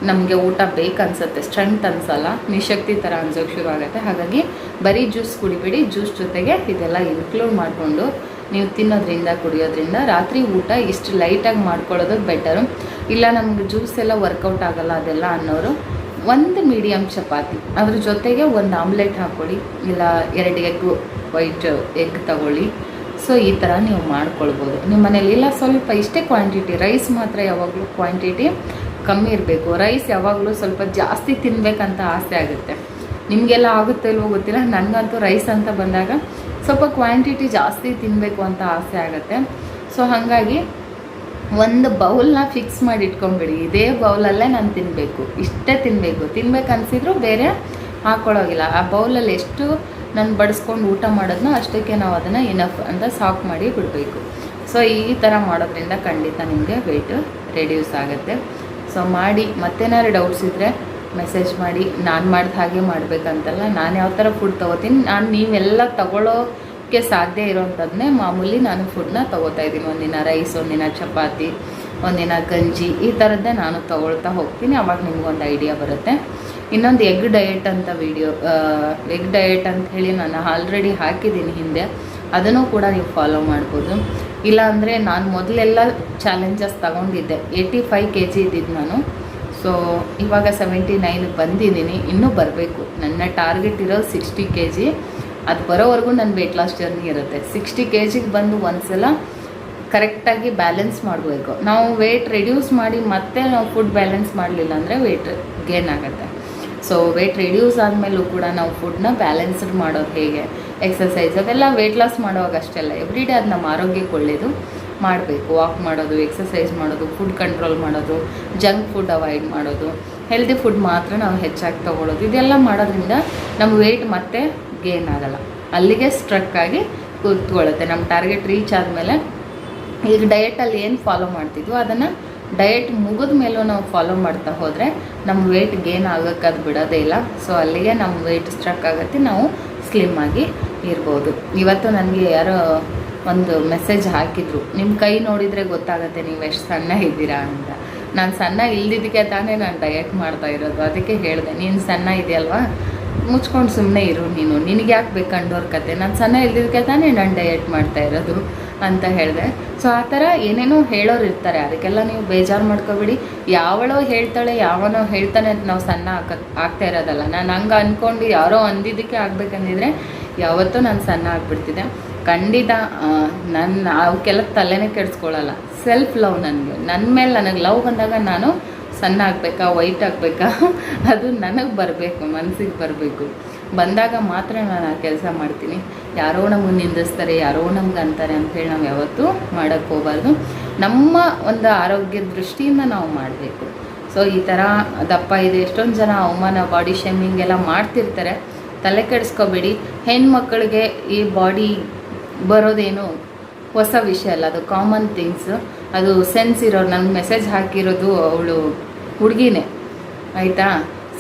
ನಮಗೆ ಊಟ ಬೇಕು ಅನಿಸುತ್ತೆ, ಸ್ಟ್ರೆಂತ್ ಅನಿಸಲ್ಲ, ನಿಶಕ್ತಿ ಥರ ಅನ್ಸೋಕ್ಕೆ ಶುರು ಆಗುತ್ತೆ. ಹಾಗಾಗಿ ಬರೀ ಜ್ಯೂಸ್ ಕುಡಿಬೇಡಿ, ಜ್ಯೂಸ್ ಜೊತೆಗೆ ಇದೆಲ್ಲ ಇನ್ಕ್ಲೂಡ್ ಮಾಡಿಕೊಂಡು ನೀವು ತಿನ್ನೋದ್ರಿಂದ, ಕುಡಿಯೋದ್ರಿಂದ ರಾತ್ರಿ ಊಟ ಇಷ್ಟು ಲೈಟಾಗಿ ಮಾಡ್ಕೊಳ್ಳೋದು ಬೆಟರು. ಇಲ್ಲ ನಮ್ಗೆ ಜ್ಯೂಸ್ ಎಲ್ಲ ವರ್ಕೌಟ್ ಆಗೋಲ್ಲ ಅದೆಲ್ಲ ಅನ್ನೋರು ಒಂದು ಮೀಡಿಯಮ್ ಚಪಾತಿ, ಅದ್ರ ಜೊತೆಗೆ ಒಂದು ಆಮ್ಲೆಟ್ ಹಾಕ್ಕೊಳ್ಳಿ, ಇಲ್ಲ 2 ವೈಟ್ ಎಗ್ ತಗೊಳ್ಳಿ. ಸೊ ಈ ಥರ ನೀವು ಮಾಡ್ಕೊಳ್ಬೋದು ನಿಮ್ಮ ಮನೇಲಿ. ಇಲ್ಲ ಸ್ವಲ್ಪ ಇಷ್ಟೇ ಕ್ವಾಂಟಿಟಿ, ರೈಸ್ ಮಾತ್ರ ಯಾವಾಗಲೂ ಕ್ವಾಂಟಿಟಿ ಕಮ್ಮಿ ಇರಬೇಕು. ರೈಸ್ ಯಾವಾಗಲೂ ಸ್ವಲ್ಪ ಜಾಸ್ತಿ ತಿನ್ನಬೇಕಂತ ಆಸೆ ಆಗುತ್ತೆ. ನಿಮಗೆಲ್ಲ ಆಗುತ್ತೆ ಇಲ್ವೋ ಗೊತ್ತಿಲ್ಲ, ನನಗಂತೂ ರೈಸ್ ಅಂತ ಬಂದಾಗ ಸ್ವಲ್ಪ ಕ್ವಾಂಟಿಟಿ ಜಾಸ್ತಿ ತಿನ್ನಬೇಕು ಅಂತ ಆಸೆ ಆಗುತ್ತೆ. ಸೊ ಹಾಗಾಗಿ ಒಂದು ಬೌಲ್ನ ಫಿಕ್ಸ್ ಮಾಡಿ ಇಟ್ಕೊಂಬಿಡಿ, ಇದೇ ಬೌಲಲ್ಲೇ ನಾನು ತಿನ್ನಬೇಕು, ಇಷ್ಟೇ ತಿನ್ಬೇಕು ಅನಿಸಿದ್ರು ಬೇರೆ ಹಾಕ್ಕೊಳ್ಳೋಗಿಲ್ಲ. ಆ ಬೌಲಲ್ಲಿ ಎಷ್ಟು ನಾನು ಬಡಿಸ್ಕೊಂಡು ಊಟ ಮಾಡೋದನ್ನ ಅಷ್ಟಕ್ಕೆ ನಾವು ಅದನ್ನು ಇನಫ್ ಅಂತ ಸಾಕ್ ಮಾಡಿ ಬಿಡಬೇಕು. ಸೊ ಈ ಥರ ಮಾಡೋದ್ರಿಂದ ಖಂಡಿತ ನಿಮಗೆ ವೆಯ್ಟ್ ರೆಡ್ಯೂಸ್ ಆಗುತ್ತೆ. ಸೊ ಮಾಡಿ ಮತ್ತೇನಾದ್ರು ಡೌಟ್ಸ್ ಇದ್ದರೆ ಮೆಸೇಜ್ ಮಾಡಿ. ನಾನು ಮಾಡಿದ ಹಾಗೆ ಮಾಡಬೇಕಂತಲ್ಲ, ನಾನು ಯಾವ ಥರ ಫುಡ್ ತೊಗೋತೀನಿ, ನೀವೆಲ್ಲ ತೊಗೊಳ್ಳೋಕ್ಕೆ ಸಾಧ್ಯ ಇರೋವಂಥದ್ದನ್ನೇ ಮಾಮೂಲಿ ನಾನು ಫುಡ್ನ ತೊಗೋತಾ ಇದ್ದೀನಿ. ಒಂದಿನ ರೈಸ್, ಒಂದಿನ ಚಪಾತಿ, ಒಂದಿನ ಗಂಜಿ, ಈ ಥರದ್ದೇ ನಾನು ತೊಗೊಳ್ತಾ ಹೋಗ್ತೀನಿ. ಅವಾಗ ನಿಮ್ಗೊಂದು ಐಡಿಯಾ ಬರುತ್ತೆ. ಇನ್ನೊಂದು ಎಗ್ ಡಯೆಟ್ ಅಂತ ಎಗ್ ಡಯೆಟ್ ಅಂತ ಹೇಳಿ ನಾನು ಆಲ್ರೆಡಿ ಹಾಕಿದ್ದೀನಿ ಹಿಂದೆ, ಅದನ್ನು ಕೂಡ ನೀವು ಫಾಲೋ ಮಾಡ್ಬೋದು. ಇಲ್ಲಾಂದರೆ ನಾನು ಮೊದಲೆಲ್ಲ ಚಾಲೆಂಜಸ್ ತಗೊಂಡಿದ್ದೆ. 85 kg ಇದ್ದಿದ್ದು ನಾನು. ಸೊ ಇವಾಗ 79 ಬಂದಿದ್ದೀನಿ. ಇನ್ನೂ ಬರಬೇಕು. ನನ್ನ ಟಾರ್ಗೆಟ್ ಇರೋದು 60 kg. ಅದು ಬರೋವರೆಗೂ ನನ್ನ ವೆಯ್ಟ್ ಲಾಸ್ ಜರ್ನಿ ಇರುತ್ತೆ. 60 kg ಬಂದು ಒಂದ್ಸಲ ಕರೆಕ್ಟಾಗಿ ಬ್ಯಾಲೆನ್ಸ್ ಮಾಡಬೇಕು. ನಾವು ವೆಯ್ಟ್ ರೆಡ್ಯೂಸ್ ಮಾಡಿ ಮತ್ತೆ ನಾವು ಫುಡ್ ಬ್ಯಾಲೆನ್ಸ್ ಮಾಡಲಿಲ್ಲ ಅಂದರೆ ವೆಯ್ಟ್ ಗೇನ್ ಆಗುತ್ತೆ. ಸೊ ವೆಯ್ಟ್ ರೆಡ್ಯೂಸ್ ಆದಮೇಲೂ ಕೂಡ ನಾವು ಫುಡ್ನ ಬ್ಯಾಲೆನ್ಸ್ಡ್ ಮಾಡೋದು ಹೇಗೆ, ಎಕ್ಸಸೈಸ್ ಅವೆಲ್ಲ ವೆಯ್ಟ್ ಲಾಸ್ ಮಾಡುವಾಗ ಅಷ್ಟೆಲ್ಲ ಎವ್ರಿ ಡೇ ಅದು ನಮ್ಮ ಆರೋಗ್ಯಕ್ಕೆ ಒಳ್ಳೆಯದು ಮಾಡಬೇಕು. ವಾಕ್ ಮಾಡೋದು, ಎಕ್ಸಸೈಸ್ ಮಾಡೋದು, ಫುಡ್ ಕಂಟ್ರೋಲ್ ಮಾಡೋದು, ಜಂಕ್ ಫುಡ್ ಅವಾಯ್ಡ್ ಮಾಡೋದು, ಹೆಲ್ದಿ ಫುಡ್ ಮಾತ್ರ ನಾವು ಹೆಚ್ಚಾಗಿ ತೊಗೊಳ್ಳೋದು, ಇದೆಲ್ಲ ಮಾಡೋದ್ರಿಂದ ನಮ್ಮ ವೆಯ್ಟ್ ಮತ್ತೆ ಗೇನ್ ಆಗೋಲ್ಲ, ಅಲ್ಲಿಗೆ ಸ್ಟ್ರಕ್ ಆಗಿ ಕೂತ್ಕೊಳ್ಳುತ್ತೆ. ನಮ್ಮ ಟಾರ್ಗೆಟ್ ರೀಚ್ ಆದಮೇಲೆ ಈಗ ಡಯೆಟಲ್ಲಿ ಏನು ಫಾಲೋ ಮಾಡ್ತಿದ್ವು ಅದನ್ನು ಡಯೆಟ್ ಮುಗಿದ ಮೇಲೂ ನಾವು ಫಾಲೋ ಮಾಡ್ತಾ ಹೋದರೆ ನಮ್ಮ ವೆಯ್ಟ್ ಗೇನ್ ಆಗೋಕ್ಕೆ ಅದು ಬಿಡೋದೇ ಇಲ್ಲ. ಸೊ ಅಲ್ಲಿಗೆ ನಮ್ಮ ವೆಯ್ಟ್ ಸ್ಟ್ರಕ್ ಆಗುತ್ತೆ, ನಾವು ಸ್ಲಿಮ್ ಆಗಿ ಇರ್ಬೋದು. ಇವತ್ತು ನನಗೆ ಯಾರೋ ಒಂದು ಮೆಸೇಜ್ ಹಾಕಿದ್ರು, ನಿಮ್ಮ ಕೈ ನೋಡಿದರೆ ಗೊತ್ತಾಗುತ್ತೆ ನೀವು ಎಷ್ಟು ಸಣ್ಣ ಇದ್ದೀರಾ ಅಂತ. ನಾನು ಸಣ್ಣ ಇಲ್ದಿದ್ದಕ್ಕೆ ತಾನೇ ನಾನು ಡಯೆಟ್ ಮಾಡ್ತಾ ಇರೋದು. ಅದಕ್ಕೆ ಹೇಳಿದೆ, ನೀನು ಸಣ್ಣ ಇದೆಯಲ್ವಾ, ಮುಚ್ಕೊಂಡು ಸುಮ್ಮನೆ ಇರು, ನಿನಗೆ ಯಾಕೆ ಬೇಕು ಕಂಡೋರ್ ಕತೆ, ನಾನು ಸಣ್ಣ ಇಲ್ದಿದ್ದಕ್ಕೆ ತಾನೇ ನಾನು ಡಯೆಟ್ ಮಾಡ್ತಾ ಇರೋದು ಅಂತ ಹೇಳಿದೆ. ಸೊ ಆ ಥರ ಏನೇನೋ ಹೇಳೋರು ಇರ್ತಾರೆ, ಅದಕ್ಕೆಲ್ಲ ನೀವು ಬೇಜಾರು ಮಾಡ್ಕೊಬೇಡಿ. ಯಾವಳೋ ಹೇಳ್ತಾಳೆ, ಯಾವನೋ ಹೇಳ್ತಾನೆ ಅಂತ ನಾವು ಸಣ್ಣ ಆಗ್ತಾ ಇರೋದಲ್ಲ. ನಾನು ಹಂಗೆ ಅಂದ್ಕೊಂಡು ಯಾರೋ ಅಂದಿದ್ದಕ್ಕೆ ಆಗಬೇಕಂದಿದ್ರೆ ಯಾವತ್ತೂ ನಾನು ಸಣ್ಣ ಆಗಿಬಿಡ್ತಿದ್ದೆ. ಖಂಡಿತ ನನ್ನ ಅವಕ್ಕೆಲ್ಲ ತಲೆನೇ ಕೆಡಿಸ್ಕೊಳ್ಳಲ್ಲ. ಸೆಲ್ಫ್ ಲವ್ ನನಗೆ, ನನ್ನ ಮೇಲೆ ನನಗೆ ಲವ್ ಬಂದಾಗ ನಾನು ಸಣ್ಣ ಆಗಬೇಕಾ, ವೈಟ್ ಆಗಬೇಕಾ, ಅದು ನನಗೆ ಬರಬೇಕು, ಮನಸ್ಸಿಗೆ ಬರಬೇಕು. ಬಂದಾಗ ಮಾತ್ರ ನಾನು ಆ ಕೆಲಸ ಮಾಡ್ತೀನಿ. ಯಾರೋ ನಮಗೆ ನಿಂದಿಸ್ತಾರೆ, ಯಾರೋ ನಮ್ಗೆ ಅಂತಾರೆ ಅಂಥೇಳಿ ನಾವು ಯಾವತ್ತೂ ಮಾಡೋಕ್ಕೆ ಹೋಗಬಾರ್ದು. ನಮ್ಮ ಒಂದು ಆರೋಗ್ಯದ ದೃಷ್ಟಿಯಿಂದ ನಾವು ಮಾಡಬೇಕು. ಸೊ ಈ ಥರ ದಪ್ಪ ಇದೆ, ಎಷ್ಟೊಂದು ಜನ ಅವಮಾನ, ಬಾಡಿ ಶೇಮಿಂಗ್ ಎಲ್ಲ ಮಾಡ್ತಿರ್ತಾರೆ. ತಲೆ ಕೆಡಿಸ್ಕೋಬೇಡಿ. ಹೆಣ್ಮಕ್ಳಿಗೆ ಈ ಬಾಡಿ ಬರೋದೇನು ಹೊಸ ವಿಷಯ ಅಲ್ಲ, ಅದು ಕಾಮನ್ ಥಿಂಗ್ಸ್. ಅದು ಸೆನ್ಸ್ ಇರೋರು ನನಗೆ ಮೆಸೇಜ್ ಹಾಕಿರೋದು ಅವಳು ಹುಡುಗಿನೇ, ಆಯಿತಾ.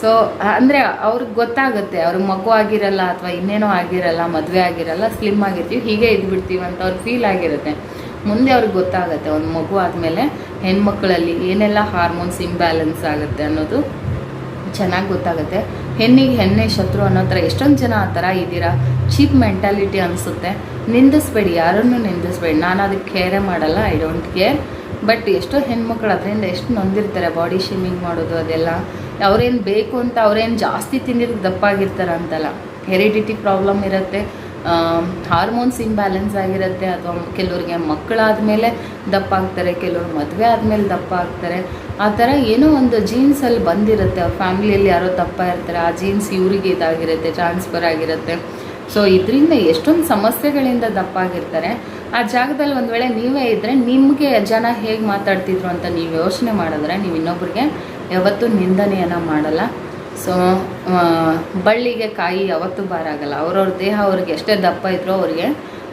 ಸೊ ಅಂದರೆ ಅವ್ರಿಗೆ ಗೊತ್ತಾಗುತ್ತೆ, ಅವ್ರಿಗೆ ಮಗು ಆಗಿರಲ್ಲ ಅಥವಾ ಇನ್ನೇನೋ ಆಗಿರಲ್ಲ, ಮದುವೆ ಆಗಿರಲ್ಲ, ಸ್ಲಿಮ್ ಆಗಿರ್ತೀವಿ, ಹೀಗೆ ಇದ್ಬಿಡ್ತೀವಿ ಅಂತ ಅವ್ರಿಗೆ ಫೀಲ್ ಆಗಿರುತ್ತೆ. ಮುಂದೆ ಅವ್ರಿಗೆ ಗೊತ್ತಾಗುತ್ತೆ, ಒಂದು ಮಗು ಆದಮೇಲೆ ಹೆಣ್ಮಕ್ಳಲ್ಲಿ ಏನೆಲ್ಲ ಹಾರ್ಮೋನ್ಸ್ ಇಂಬ್ಯಾಲೆನ್ಸ್ ಆಗುತ್ತೆ ಅನ್ನೋದು ಚೆನ್ನಾಗಿ ಗೊತ್ತಾಗುತ್ತೆ. ಹೆಣ್ಣಿಗೆ ಹೆಣ್ಣೆ ಶತ್ರು ಅನ್ನೋ ಥರ ಎಷ್ಟೊಂದು ಜನ ಆ ಥರ ಇದ್ದೀರಾ. ಚೀಪ್ ಮೆಂಟಾಲಿಟಿ ಅನಿಸುತ್ತೆ. ನಿಂದಿಸ್ಬೇಡಿ, ಯಾರನ್ನೂ ನಿಂದಿಸ್ಬೇಡಿ. ನಾನು ಅದಕ್ಕೆ ಕೇರೇ ಮಾಡಲ್ಲ, ಐ ಡೋಂಟ್ ಕೇರ್. ಬಟ್ ಎಷ್ಟೋ ಹೆಣ್ಮಕ್ಳು ಅದರಿಂದ ಎಷ್ಟು ನೊಂದಿರ್ತಾರೆ, ಬಾಡಿ ಶೇಮಿಂಗ್ ಮಾಡೋದು ಅದೆಲ್ಲ. ಅವ್ರೇನು ಬೇಕು ಅಂತ, ಅವ್ರೇನು ಜಾಸ್ತಿ ತಿಂದಿದ್ದಕ್ಕೆ ದಪ್ಪ ಆಗಿರ್ತಾರೆ ಅಂತಲ್ಲ, ಹೆರಿಡಿಟಿ ಪ್ರಾಬ್ಲಮ್ ಇರುತ್ತೆ, ಹಾರ್ಮೋನ್ಸ್ ಇಂಬ್ಯಾಲೆನ್ಸ್ ಆಗಿರುತ್ತೆ, ಅಥವಾ ಕೆಲವ್ರಿಗೆ ಮಕ್ಕಳಾದಮೇಲೆ ದಪ್ಪ ಆಗ್ತಾರೆ, ಕೆಲವ್ರು ಮದುವೆ ಆದಮೇಲೆ ದಪ್ಪ ಆಗ್ತಾರೆ. ಆ ಥರ ಏನೋ ಒಂದು ಜೀನ್ಸಲ್ಲಿ ಬಂದಿರುತ್ತೆ, ಅವ್ರ ಫ್ಯಾಮಿಲಿಯಲ್ಲಿ ಯಾರೋ ದಪ್ಪ ಇರ್ತಾರೆ, ಆ ಜೀನ್ಸ್ ಇವರಿಗೆ ಇದಾಗಿರುತ್ತೆ, ಟ್ರಾನ್ಸ್ಫರ್ ಆಗಿರುತ್ತೆ. ಸೊ ಇದರಿಂದ ಎಷ್ಟೊಂದು ಸಮಸ್ಯೆಗಳಿಂದ ದಪ್ಪ ಆಗಿರ್ತಾರೆ. ಆ ಜಾಗದಲ್ಲಿ ಒಂದು ವೇಳೆ ನೀವೇ ಇದ್ದರೆ ನಿಮಗೆ ಜನ ಹೇಗೆ ಮಾತಾಡ್ತಿದ್ರು ಅಂತ ನೀವು ಯೋಚನೆ ಮಾಡಿದ್ರೆ ನೀವು ಇನ್ನೊಬ್ರಿಗೆ ಯಾವತ್ತೂ ನಿಂದನೆಯನ್ನು ಮಾಡಲ್ಲ. ಸೊ ಬಳ್ಳಿಗೆ ಕಾಯಿ ಯಾವತ್ತೂ ಭಾರ ಆಗಲ್ಲ. ಅವ್ರವ್ರ ದೇಹ ಅವ್ರಿಗೆ ಎಷ್ಟೇ ದಪ್ಪ ಇದ್ರೋ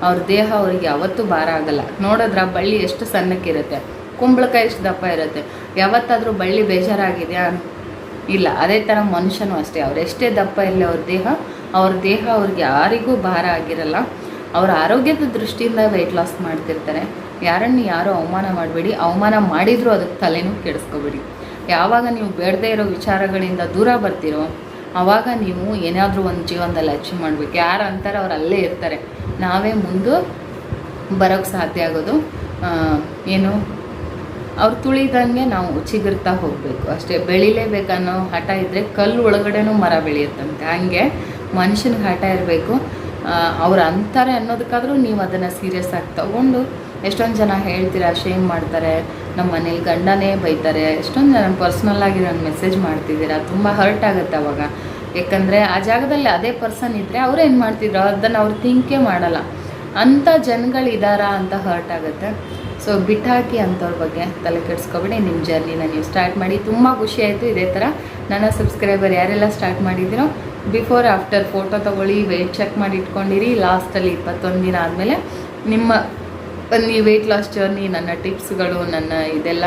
ಅವ್ರ ದೇಹ ಅವ್ರಿಗೆ ಯಾವತ್ತೂ ಭಾರ ಆಗಲ್ಲ. ನೋಡಿದ್ರೆ ಆ ಬಳ್ಳಿ ಎಷ್ಟು ಸಣ್ಣಕ್ಕಿರುತ್ತೆ, ಕುಂಬಳಕಾಯಿ ಎಷ್ಟು ದಪ್ಪ ಇರುತ್ತೆ. ಯಾವತ್ತಾದರೂ ಬಳ್ಳಿ ಬೇಜಾರಾಗಿದೆಯಾ? ಇಲ್ಲ. ಅದೇ ಥರ ಮನುಷ್ಯನೂ ಅಷ್ಟೇ, ಅವರೆಷ್ಟೇ ದಪ್ಪ ಇರಲಿ ಅವ್ರ ದೇಹ ಅವ್ರಿಗೆ ಯಾರಿಗೂ ಭಾರ ಆಗಿರಲ್ಲ. ಅವ್ರ ಆರೋಗ್ಯದ ದೃಷ್ಟಿಯಿಂದ ವೆಯ್ಟ್ ಲಾಸ್ ಮಾಡ್ತಿರ್ತಾರೆ. ಯಾರನ್ನು ಯಾರೂ ಅವಮಾನ ಮಾಡಬೇಡಿ. ಅವಮಾನ ಮಾಡಿದರೂ ಅದಕ್ಕೆ ತಲೆನೂ ಕೆಡಿಸ್ಕೋಬೇಡಿ. ಯಾವಾಗ ನೀವು ಬೇಡದೇ ಇರೋ ವಿಚಾರಗಳಿಂದ ದೂರ ಬರ್ತೀರೋ ಆವಾಗ ನೀವು ಏನಾದರೂ ಒಂದು ಜೀವನದಲ್ಲಿ ಅಚೀವ್ ಮಾಡಬೇಕು. ಯಾರು ಅಂತಾರೆ ಅವ್ರು ಅಲ್ಲೇ ಇರ್ತಾರೆ. ನಾವೇ ಮುಂದೆ ಬರೋಕ್ಕೆ ಸಾಧ್ಯ ಆಗೋದು ಏನು, ಅವ್ರು ತುಳಿದಂಗೆ ನಾವು ಚಿಗುರ್ತಾ ಹೋಗಬೇಕು ಅಷ್ಟೇ. ಬೆಳಿಲೇಬೇಕನ್ನೋ ಹಠ ಇದ್ದರೆ ಕಲ್ಲು ಒಳಗಡೆನೂ ಮರ ಬೆಳೆಯುತ್ತಂತೆ. ಹಾಗೆ ಮನುಷ್ಯನಿಗೆ ಹಠ ಇರಬೇಕು. ಅವ್ರು ಅಂತಾರೆ ಅನ್ನೋದಕ್ಕಾದರೂ ನೀವು ಅದನ್ನು ಸೀರಿಯಸ್ ಆಗಿ ತೊಗೊಂಡು, ಎಷ್ಟೊಂದು ಜನ ಹೇಳ್ತೀರಾ, ಶೇಮ್ ಮಾಡ್ತಾರೆ, ನಮ್ಮ ಮನೇಲಿ ಗಂಡನೇ ಬೈತಾರೆ, ಎಷ್ಟೊಂದು ಜನ ಪರ್ಸ್ನಲ್ಲಾಗಿ ನಾನು ಮೆಸೇಜ್ ಮಾಡ್ತಿದ್ದೀರಾ. ತುಂಬ ಹರ್ಟ್ ಆಗುತ್ತೆ ಅವಾಗ. ಯಾಕಂದರೆ ಆ ಜಾಗದಲ್ಲಿ ಅದೇ ಪರ್ಸನ್ ಇದ್ದರೆ ಅವ್ರು ಏನು ಮಾಡ್ತಿದ್ರು ಅದನ್ನು ಅವ್ರು ಥಿಂಕೇ ಮಾಡಲ್ಲ. ಅಂಥ ಜನಗಳಿದ್ದಾರಾ ಅಂತ ಹರ್ಟ್ ಆಗುತ್ತೆ. ಸೊ ಬಿಟ್ಟಾಕಿ ಅಂಥವ್ರ ಬಗ್ಗೆ ತಲೆ ಕೆಡಿಸ್ಕೊಬೇಡಿ. ನಿಮ್ಮ ಜರ್ನಿನ ನೀವು ಸ್ಟಾರ್ಟ್ ಮಾಡಿ. ತುಂಬ ಖುಷಿ ಆಯಿತು. ಇದೇ ಥರ ನನ್ನ ಸಬ್ಸ್ಕ್ರೈಬರ್ ಯಾರೆಲ್ಲ ಸ್ಟಾರ್ಟ್ ಮಾಡಿದ್ದೀರೋ ಬಿಫೋರ್ ಆಫ್ಟರ್ ಫೋಟೋ ತೊಗೊಳ್ಳಿ, ವೆಯ್ಟ್ ಚೆಕ್ ಮಾಡಿ ಇಟ್ಕೊಂಡಿರಿ. ಲಾಸ್ಟಲ್ಲಿ 21 ದಿನ ಆದಮೇಲೆ ನಿಮ್ಮ ಈ ವೆಯ್ಟ್ ಲಾಸ್ ಜರ್ನಿ, ನನ್ನ ಟಿಪ್ಸ್ಗಳು, ನನ್ನ ಇದೆಲ್ಲ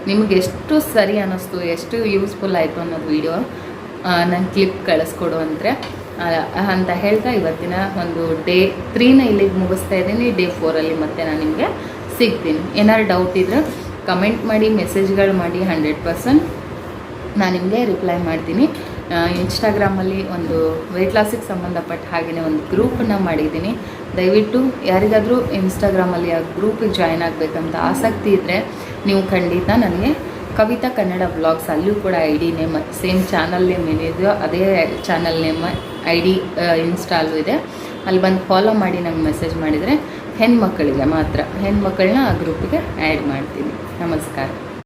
ನಿಮಗೆ ಎಷ್ಟು ಸರಿ ಅನ್ನಿಸ್ತು, ಎಷ್ಟು ಯೂಸ್ಫುಲ್ ಆಯಿತು ಅನ್ನೋದು ವಿಡಿಯೋ ನಾನು ಕ್ಲಿಪ್ ಕಳಿಸ್ಕೊಡು ಅಂತ ಹೇಳ್ತಾ ಇವತ್ತಿನ ಒಂದು ಡೇ 3ನ ಇಲ್ಲಿಗೆ ಮುಗಿಸ್ತಾ ಇದ್ದೀನಿ. ಡೇ 4ಅಲ್ಲಿ ಮತ್ತೆ ನಾನು ನಿಮಗೆ ಸಿಗ್ತೀನಿ. ಏನಾದ್ರು ಡೌಟ್ ಇದ್ದರೆ ಕಮೆಂಟ್ ಮಾಡಿ, ಮೆಸೇಜ್ಗಳು ಮಾಡಿ, 100% ನಾನು ನಿಮಗೆ ರಿಪ್ಲೈ ಮಾಡ್ತೀನಿ. ಇನ್ಸ್ಟಾಗ್ರಾಮಲ್ಲಿ ಒಂದು ವೆಯ್ಟ್ ಲಾಸಿಗೆ ಸಂಬಂಧಪಟ್ಟ ಹಾಗೆಯೇ ಒಂದು ಗ್ರೂಪನ್ನು ಮಾಡಿದ್ದೀನಿ. ದಯವಿಟ್ಟು ಯಾರಿಗಾದರೂ ಇನ್ಸ್ಟಾಗ್ರಾಮಲ್ಲಿ ಆ ಗ್ರೂಪಿಗೆ ಜಾಯ್ನ್ ಆಗಬೇಕಂತ ಆಸಕ್ತಿ ಇದ್ದರೆ ನೀವು ಖಂಡಿತ ನನಗೆ ಕವಿತಾ ಕನ್ನಡ ಬ್ಲಾಗ್ಸ್, ಅಲ್ಲೂ ಕೂಡ ID name same channel name ಏನಿದೆಯೋ ಅದೇ ಚಾನಲ್ ನೇಮ್ ID ಇನ್ಸ್ಟಾಲು ಇದೆ. ಅಲ್ಲಿ ಬಂದು ಫಾಲೋ ಮಾಡಿ ನಂಗೆ ಮೆಸೇಜ್ ಮಾಡಿದರೆ ಹೆಣ್ಮಕ್ಕಳಿಗೆ ಮಾತ್ರ, ಹೆಣ್ಮಕ್ಕಳನ್ನ ಆ ಗ್ರೂಪಿಗೆ ಆ್ಯಡ್ ಮಾಡ್ತೀನಿ. ನಮಸ್ಕಾರ.